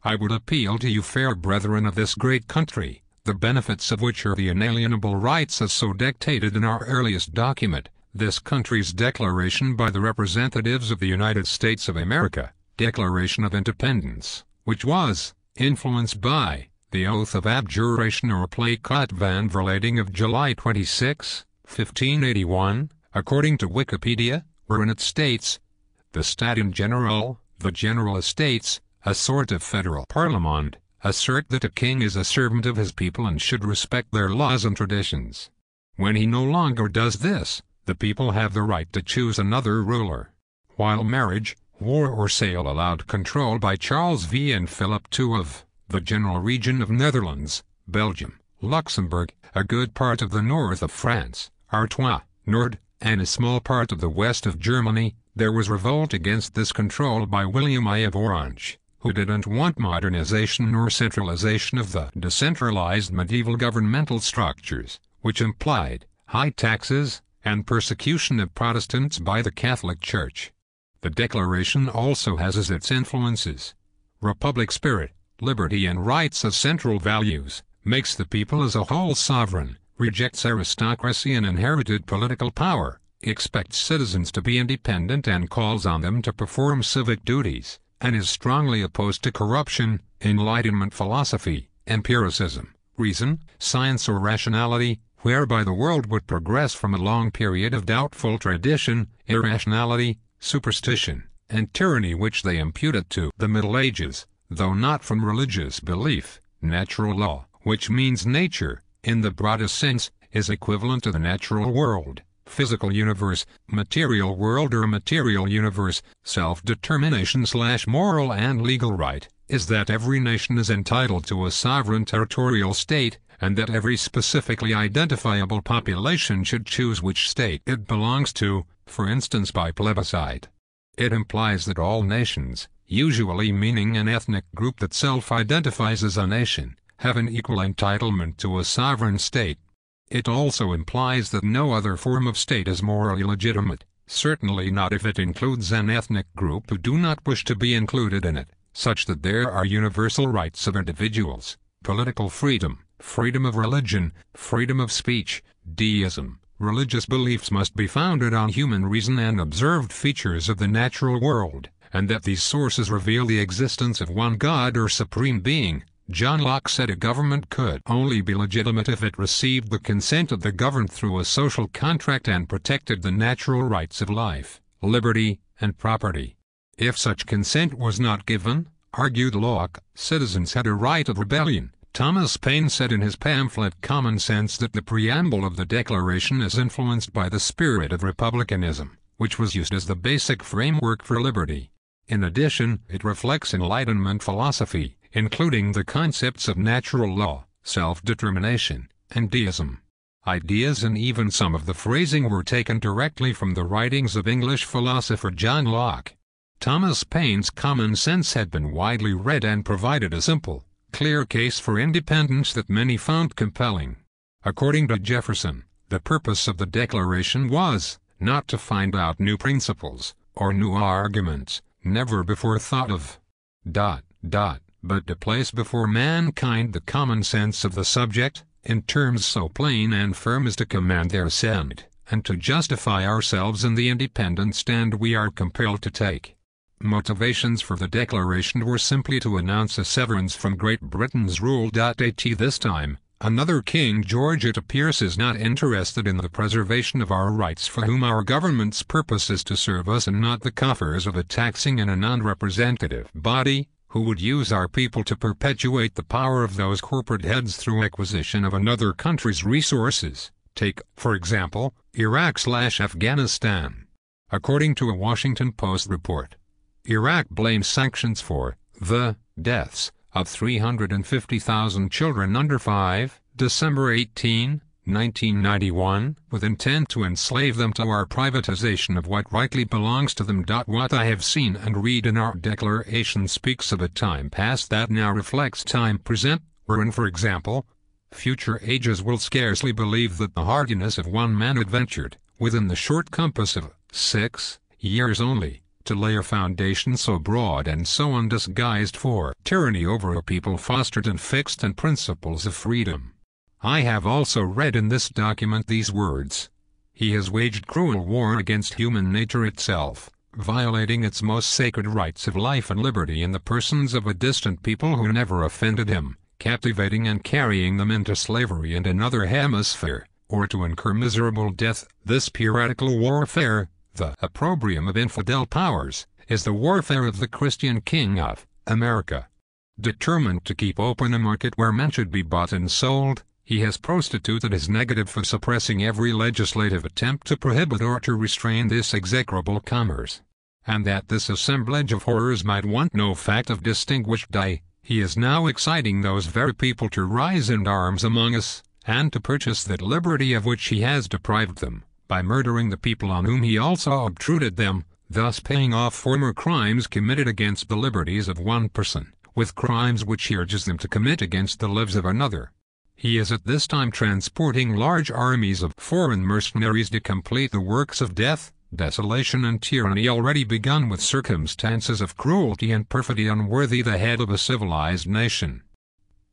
I would appeal to you, fair brethren of this great country, the benefits of which are the inalienable rights as so dictated in our earliest document, this country's declaration by the representatives of the United States of America, Declaration of Independence, which was influenced by the oath of abjuration or placet van verlating of July 26, 1581, according to Wikipedia, wherein it states, the Staten General, the General Estates, a sort of federal parliament, assert that a king is a servant of his people and should respect their laws and traditions. When he no longer does this, the people have the right to choose another ruler. While marriage, war or sale allowed control by Charles V and Philip II of the general region of Netherlands, Belgium, Luxembourg, a good part of the north of France, Artois, Nord, and a small part of the west of Germany, there was revolt against this control by William I of Orange, who didn't want modernization nor centralization of the decentralized medieval governmental structures, which implied high taxes and persecution of Protestants by the Catholic Church. The Declaration also has as its influences republic spirit, liberty and rights as central values, makes the people as a whole sovereign, rejects aristocracy and inherited political power, expects citizens to be independent and calls on them to perform civic duties, and is strongly opposed to corruption, Enlightenment philosophy, empiricism, reason, science or rationality, whereby the world would progress from a long period of doubtful tradition, irrationality, superstition, and tyranny which they imputed to the Middle Ages, though not from religious belief. Natural law, which means nature, in the broadest sense, is equivalent to the natural world, physical universe, material world or material universe. Self-determination/moral and legal right is that every nation is entitled to a sovereign territorial state, and that every specifically identifiable population should choose which state it belongs to, for instance by plebiscite. It implies that all nations, usually meaning an ethnic group that self-identifies as a nation, have an equal entitlement to a sovereign state. It also implies that no other form of state is morally legitimate, certainly not if it includes an ethnic group who do not wish to be included in it, such that there are universal rights of individuals, political freedom, freedom of religion, freedom of speech, deism. Religious beliefs must be founded on human reason and observed features of the natural world, and that these sources reveal the existence of one God or supreme being. John Locke said a government could only be legitimate if it received the consent of the governed through a social contract and protected the natural rights of life, liberty, and property. If such consent was not given, argued Locke, citizens had a right of rebellion. Thomas Paine said in his pamphlet Common Sense that the preamble of the Declaration is influenced by the spirit of republicanism, which was used as the basic framework for liberty. In addition, it reflects Enlightenment philosophy, including the concepts of natural law, self-determination, and deism. Ideas and even some of the phrasing were taken directly from the writings of English philosopher John Locke. Thomas Paine's Common Sense had been widely read and provided a simple, clear case for independence that many found compelling. According to Jefferson, the purpose of the Declaration was not to find out new principles or new arguments, never before thought of, but to place before mankind the common sense of the subject, in terms so plain and firm as to command their assent, and to justify ourselves in the independent stand we are compelled to take. Motivations for the Declaration were simply to announce a severance from Great Britain's rule. At this time, another King George, it appears, is not interested in the preservation of our rights, for whom our government's purpose is to serve us and not the coffers of a taxing and a non-representative body, who would use our people to perpetuate the power of those corporate heads through acquisition of another country's resources. Take, for example, Iraq/Afghanistan. According to a Washington Post report, Iraq blames sanctions for the deaths of 350,000 children under 5, December 18, 1991, with intent to enslave them to our privatization of what rightly belongs to them. What I have seen and read in our Declaration speaks of a time past that now reflects time present, wherein, for example, future ages will scarcely believe that the hardiness of one man adventured, within the short compass of 6 years only, to lay a foundation so broad and so undisguised for tyranny over a people fostered and fixed in principles of freedom. I have also read in this document these words: "He has waged cruel war against human nature itself, violating its most sacred rights of life and liberty in the persons of a distant people who never offended him, captivating and carrying them into slavery in another hemisphere, or to incur miserable death." This piratical warfare, the opprobrium of infidel powers, is the warfare of the Christian King of America. Determined to keep open a market where men should be bought and sold, he has prostituted his negative for suppressing every legislative attempt to prohibit or to restrain this execrable commerce. And that this assemblage of horrors might want no fact of distinguished day, he is now exciting those very people to rise in arms among us, and to purchase that liberty of which he has deprived them, by murdering the people on whom he also obtruded them, thus paying off former crimes committed against the liberties of one person, with crimes which he urges them to commit against the lives of another. He is at this time transporting large armies of foreign mercenaries to complete the works of death, desolation and tyranny already begun with circumstances of cruelty and perfidy unworthy the head of a civilized nation.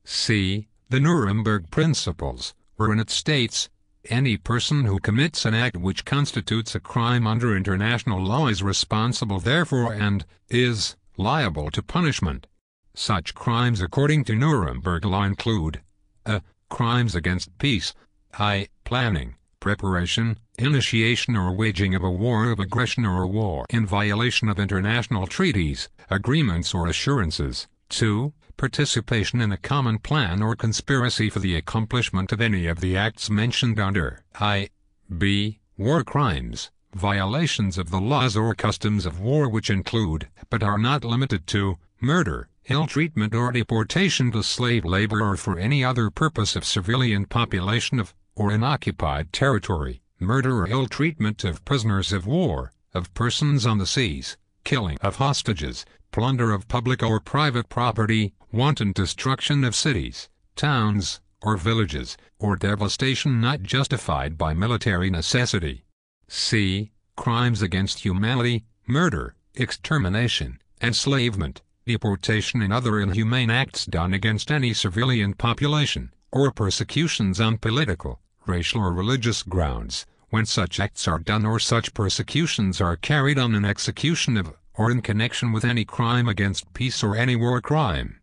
See the Nuremberg Principles, wherein it states, "Any person who commits an act which constitutes a crime under international law is responsible therefor and is liable to punishment." Such crimes according to Nuremberg law include crimes against peace, i.e., planning, preparation, initiation or waging of a war of aggression or a war in violation of international treaties, agreements or assurances. 2. Participation in a common plan or conspiracy for the accomplishment of any of the acts mentioned under b. War crimes, violations of the laws or customs of war which include, but are not limited to, murder, ill-treatment or deportation to slave labor or for any other purpose of civilian population of, or in occupied territory, murder or ill-treatment of prisoners of war, of persons on the seas, killing of hostages, plunder of public or private property, wanton destruction of cities, towns, or villages, or devastation not justified by military necessity. C. Crimes against humanity, murder, extermination, enslavement, deportation and other inhumane acts done against any civilian population, or persecutions on political, racial or religious grounds, when such acts are done or such persecutions are carried on in execution of, or in connection with any crime against peace or any war crime.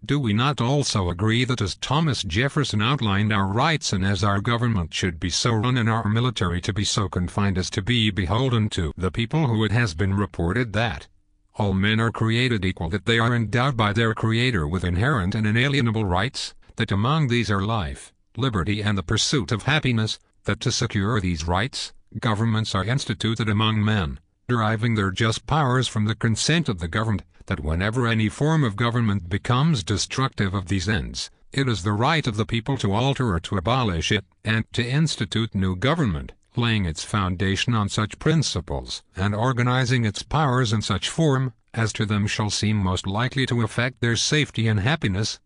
Do we not also agree that as Thomas Jefferson outlined our rights and as our government should be so run and our military to be so confined as to be beholden to the people, who it has been reported that all men are created equal, that they are endowed by their Creator with inherent and inalienable rights, that among these are life, liberty and the pursuit of happiness, that to secure these rights, governments are instituted among men, deriving their just powers from the consent of the governed, that whenever any form of government becomes destructive of these ends, it is the right of the people to alter or to abolish it, and to institute new government, laying its foundation on such principles, and organizing its powers in such form, as to them shall seem most likely to affect their safety and happiness.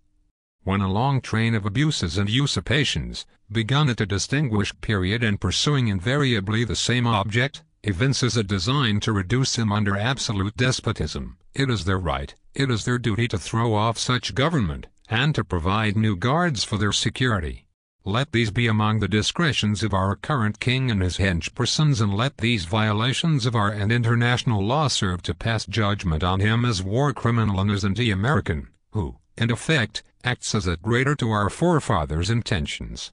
When a long train of abuses and usurpations, begun at a distinguished period and pursuing invariably the same object, evinces a design to reduce them under absolute despotism, it is their right, it is their duty to throw off such government, and to provide new guards for their security. Let these be among the discretions of our current king and his henchpersons, and let these violations of our and international law serve to pass judgment on him as war criminal and as anti-American, who, in effect, acts as a traitor to our forefathers' intentions.